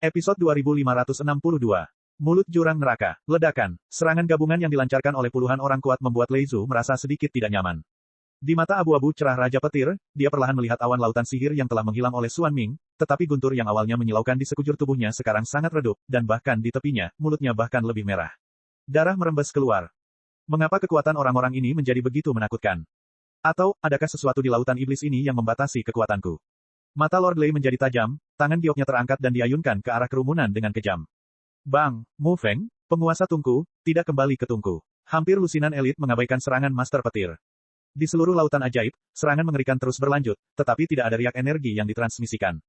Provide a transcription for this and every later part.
Episode 2562. Mulut Jurang Neraka. Ledakan. Serangan gabungan yang dilancarkan oleh puluhan orang kuat membuat Lei Zhu merasa sedikit tidak nyaman. Di mata abu-abu cerah Raja Petir, dia perlahan melihat awan lautan sihir yang telah menghilang oleh Xuan Ming, tetapi guntur yang awalnya menyilaukan di sekujur tubuhnya sekarang sangat redup, dan bahkan di tepinya, mulutnya bahkan lebih merah. Darah merembes keluar. Mengapa kekuatan orang-orang ini menjadi begitu menakutkan? Atau, adakah sesuatu di lautan iblis ini yang membatasi kekuatanku? Mata Lord Lei menjadi tajam, tangan gioknya terangkat dan diayunkan ke arah kerumunan dengan kejam. Bang, Mu Feng, penguasa Tungku, tidak kembali ke Tungku. Hampir lusinan elit mengabaikan serangan Master Petir. Di seluruh lautan ajaib, serangan mengerikan terus berlanjut, tetapi tidak ada riak energi yang ditransmisikan.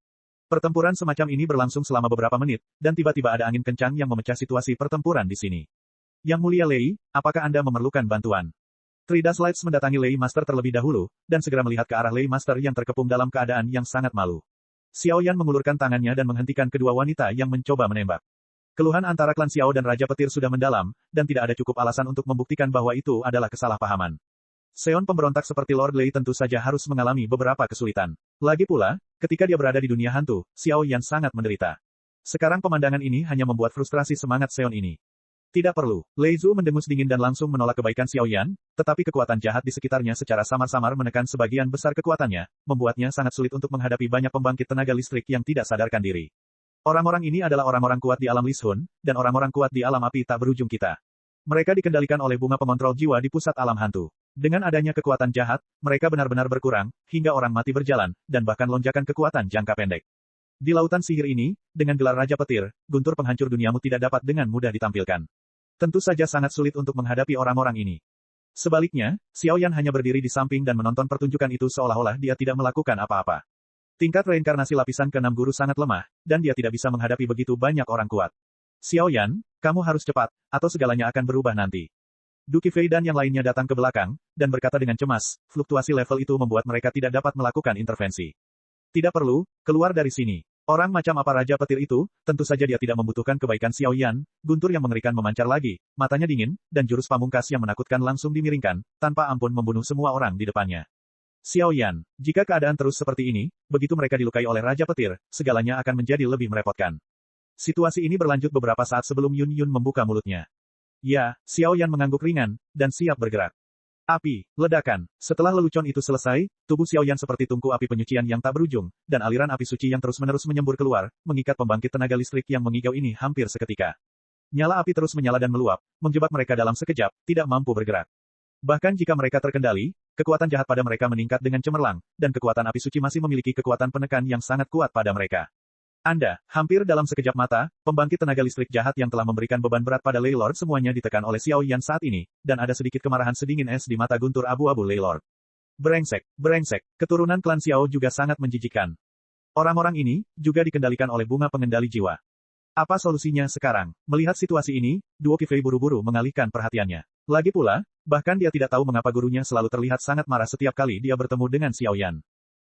Pertempuran semacam ini berlangsung selama beberapa menit, dan tiba-tiba ada angin kencang yang memecah situasi pertempuran di sini. Yang Mulia Lei, apakah Anda memerlukan bantuan? Tridas Lights mendatangi Lei Master terlebih dahulu, dan segera melihat ke arah Lei Master yang terkepung dalam keadaan yang sangat malu. Xiao Yan mengulurkan tangannya dan menghentikan kedua wanita yang mencoba menembak. Keluhan antara klan Xiao dan Raja Petir sudah mendalam, dan tidak ada cukup alasan untuk membuktikan bahwa itu adalah kesalahpahaman. Seon pemberontak seperti Lord Lei tentu saja harus mengalami beberapa kesulitan. Lagi pula, ketika dia berada di dunia hantu, Xiao Yan sangat menderita. Sekarang pemandangan ini hanya membuat frustrasi semangat Seon ini. Tidak perlu. Lei Zhu mendengus dingin dan langsung menolak kebaikan Xiao Yan, tetapi kekuatan jahat di sekitarnya secara samar-samar menekan sebagian besar kekuatannya, membuatnya sangat sulit untuk menghadapi banyak pembangkit tenaga listrik yang tidak sadarkan diri. Orang-orang ini adalah orang-orang kuat di alam Lishun, dan orang-orang kuat di alam api tak berujung kita. Mereka dikendalikan oleh bunga pengontrol jiwa di pusat alam hantu. Dengan adanya kekuatan jahat, mereka benar-benar berkurang, hingga orang mati berjalan, dan bahkan lonjakan kekuatan jangka pendek. Di lautan sihir ini, dengan gelar Raja Petir, guntur penghancur duniamu tidak dapat dengan mudah ditampilkan. Tentu saja sangat sulit untuk menghadapi orang-orang ini. Sebaliknya, Xiao Yan hanya berdiri di samping dan menonton pertunjukan itu seolah-olah dia tidak melakukan apa-apa. Tingkat reinkarnasi lapisan ke-6 guru sangat lemah, dan dia tidak bisa menghadapi begitu banyak orang kuat. Xiao Yan, kamu harus cepat, atau segalanya akan berubah nanti. Duki Fei dan yang lainnya datang ke belakang, dan berkata dengan cemas, fluktuasi level itu membuat mereka tidak dapat melakukan intervensi. Tidak perlu, keluar dari sini. Orang macam apa Raja Petir itu, tentu saja dia tidak membutuhkan kebaikan Xiao Yan, guntur yang mengerikan memancar lagi, matanya dingin, dan jurus pamungkas yang menakutkan langsung dimiringkan, tanpa ampun membunuh semua orang di depannya. Xiao Yan, jika keadaan terus seperti ini, begitu mereka dilukai oleh Raja Petir, segalanya akan menjadi lebih merepotkan. Situasi ini berlanjut beberapa saat sebelum Yun Yun membuka mulutnya. Ya, Xiao Yan mengangguk ringan, dan siap bergerak. Api, ledakan. Setelah lelucon itu selesai, tubuh Xiao Yan seperti tungku api penyucian yang tak berujung, dan aliran api suci yang terus-menerus menyembur keluar, mengikat pembangkit tenaga listrik yang mengigau ini hampir seketika. Nyala api terus menyala dan meluap, menjebak mereka dalam sekejap, tidak mampu bergerak. Bahkan jika mereka terkendali, kekuatan jahat pada mereka meningkat dengan cemerlang, dan kekuatan api suci masih memiliki kekuatan penekan yang sangat kuat pada mereka. Hampir dalam sekejap mata, pembangkit tenaga listrik jahat yang telah memberikan beban berat pada Lei Lord semuanya ditekan oleh Xiao Yan saat ini, dan ada sedikit kemarahan sedingin es di mata guntur abu-abu Lei Lord. Brengsek, brengsek, keturunan klan Xiao juga sangat menjijikkan. Orang-orang ini, juga dikendalikan oleh bunga pengendali jiwa. Apa solusinya sekarang? Melihat situasi ini, Duo Qifei buru-buru mengalihkan perhatiannya. Lagi pula, bahkan dia tidak tahu mengapa gurunya selalu terlihat sangat marah setiap kali dia bertemu dengan Xiao Yan.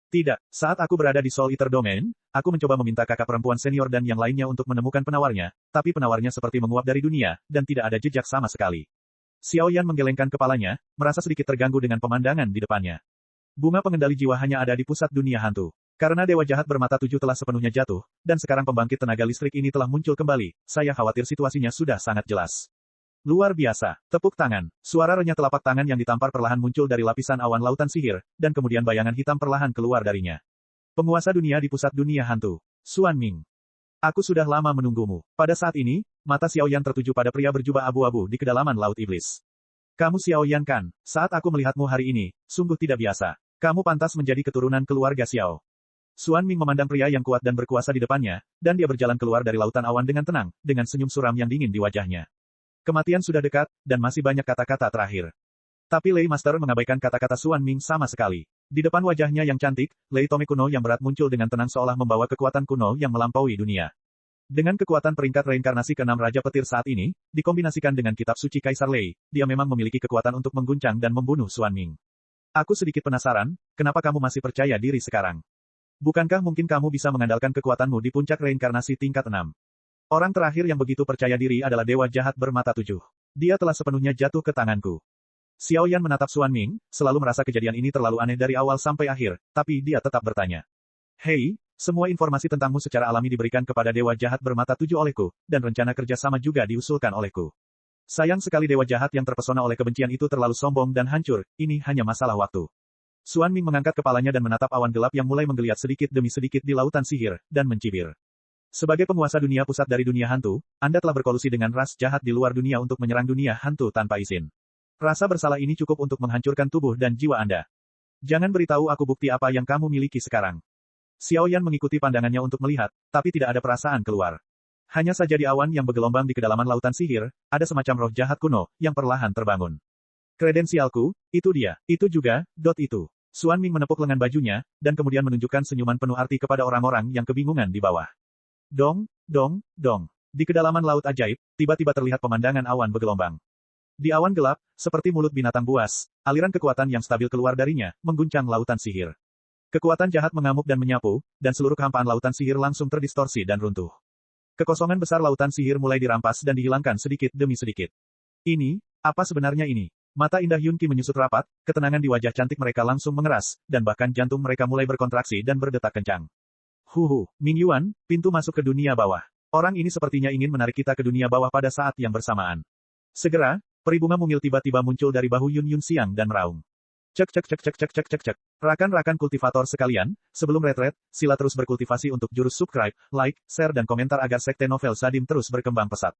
Tidak, saat aku berada di Soul Eater Domain, aku mencoba meminta kakak perempuan senior dan yang lainnya untuk menemukan penawarnya, tapi penawarnya seperti menguap dari dunia, dan tidak ada jejak sama sekali. Xiao Yan menggelengkan kepalanya, merasa sedikit terganggu dengan pemandangan di depannya. Bunga pengendali jiwa hanya ada di pusat dunia hantu. Karena Dewa Jahat bermata tujuh telah sepenuhnya jatuh, dan sekarang pembangkit tenaga listrik ini telah muncul kembali, saya khawatir situasinya sudah sangat jelas. Luar biasa. Tepuk tangan. Suara renyah telapak tangan yang ditampar perlahan muncul dari lapisan awan lautan sihir, dan kemudian bayangan hitam perlahan keluar darinya. Penguasa dunia di pusat dunia hantu. Xuan Ming. Aku sudah lama menunggumu. Pada saat ini, mata Xiao Yan tertuju pada pria berjubah abu-abu di kedalaman laut iblis. Kamu Xiao Yan kan? Saat aku melihatmu hari ini, sungguh tidak biasa. Kamu pantas menjadi keturunan keluarga Xiao. Xuan Ming memandang pria yang kuat dan berkuasa di depannya, dan dia berjalan keluar dari lautan awan dengan tenang, dengan senyum suram yang dingin di wajahnya. Kematian sudah dekat, dan masih banyak kata-kata terakhir. Tapi Lei Master mengabaikan kata-kata Xuan Ming sama sekali. Di depan wajahnya yang cantik, Lei Tome kuno yang berat muncul dengan tenang seolah membawa kekuatan kuno yang melampaui dunia. Dengan kekuatan peringkat reinkarnasi ke-6 Raja Petir saat ini, dikombinasikan dengan kitab suci Kaisar Lei, dia memang memiliki kekuatan untuk mengguncang dan membunuh Xuan Ming. Aku sedikit penasaran, kenapa kamu masih percaya diri sekarang? Bukankah mungkin kamu bisa mengandalkan kekuatanmu di puncak reinkarnasi tingkat 6? Orang terakhir yang begitu percaya diri adalah Dewa Jahat bermata tujuh. Dia telah sepenuhnya jatuh ke tanganku. Xiao Yan menatap Xuan Ming, selalu merasa kejadian ini terlalu aneh dari awal sampai akhir, tapi dia tetap bertanya. Hei, Semua informasi tentangmu secara alami diberikan kepada Dewa Jahat Bermata Tujuh olehku, dan rencana kerjasama juga diusulkan olehku. Sayang sekali Dewa Jahat yang terpesona oleh kebencian itu terlalu sombong dan hancur, ini hanya masalah waktu. Xuan Ming mengangkat kepalanya dan menatap awan gelap yang mulai menggeliat sedikit demi sedikit di lautan sihir, dan mencibir. Sebagai penguasa dunia pusat dari dunia hantu, Anda telah berkolusi dengan ras jahat di luar dunia untuk menyerang dunia hantu tanpa izin. Rasa bersalah ini cukup untuk menghancurkan tubuh dan jiwa Anda. Jangan beritahu aku bukti apa yang kamu miliki sekarang. Xiao Yan mengikuti pandangannya untuk melihat, tapi tidak ada perasaan keluar. Hanya saja di awan yang bergelombang di kedalaman lautan sihir, ada semacam roh jahat kuno, yang perlahan terbangun. Kredensialku, itu dia, itu juga, itu. Xuan Ming menepuk lengan bajunya, dan kemudian menunjukkan senyuman penuh arti kepada orang-orang yang kebingungan di bawah. Dong, dong, dong. Di kedalaman laut ajaib, tiba-tiba terlihat pemandangan awan bergelombang. Di awan gelap, seperti mulut binatang buas, aliran kekuatan yang stabil keluar darinya, mengguncang lautan sihir. Kekuatan jahat mengamuk dan menyapu, dan seluruh kehampaan lautan sihir langsung terdistorsi dan runtuh. Kekosongan besar lautan sihir mulai dirampas dan dihilangkan sedikit demi sedikit. Ini, apa sebenarnya ini? Mata indah Yun Qi menyusut rapat, ketenangan di wajah cantik mereka langsung mengeras, dan bahkan jantung mereka mulai berkontraksi dan berdetak kencang. Ming Yuan, pintu masuk ke dunia bawah. Orang ini sepertinya ingin menarik kita ke dunia bawah pada saat yang bersamaan. Segera, peri bunga mungil tiba-tiba muncul dari bahu Yun siang dan meraung. Cek cek cek cek cek cek cek cek. Rakan-rakan kultivator sekalian, sebelum retret, sila terus berkultivasi untuk jurus subscribe, like, share dan komentar agar sekte novel Sadim terus berkembang pesat.